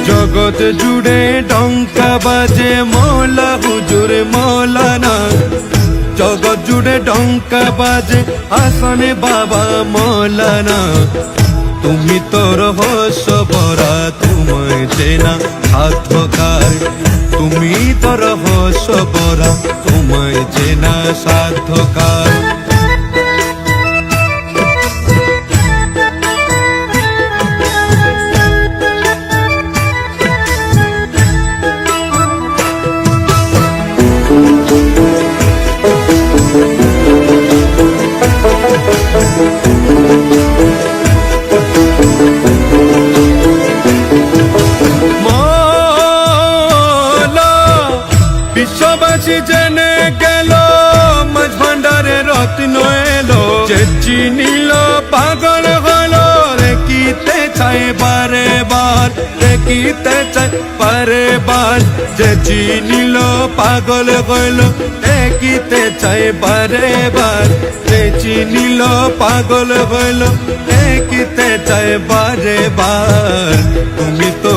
জগৎ জুড়ে ডঙ্কা বাজে মৌলা হুজুর মৌলানা, জগৎ জুড়ে ডঙ্কা বাজে হাসানে বাবা মৌলানা। তুমি তো রহস্য ভরা তোমায় চেনা সাধ্যকার, তুমি তো রহস্য ভরা তোমায় চেনা সাধ্যকার। বিশ্ববাসী জেনে গেল মাঝ ভান্ডারে রত্ন এলো, যে চিনিল পাগল হলো, দেখিতে চাই বারে বার, দেখিতে চাই বারে বার। যে চিনিল পাগল হইল, দেখিতে চাই বারে বার, যে চিনিল পাগল হইল, দেখিতে চাই বারে বার। তুমি তো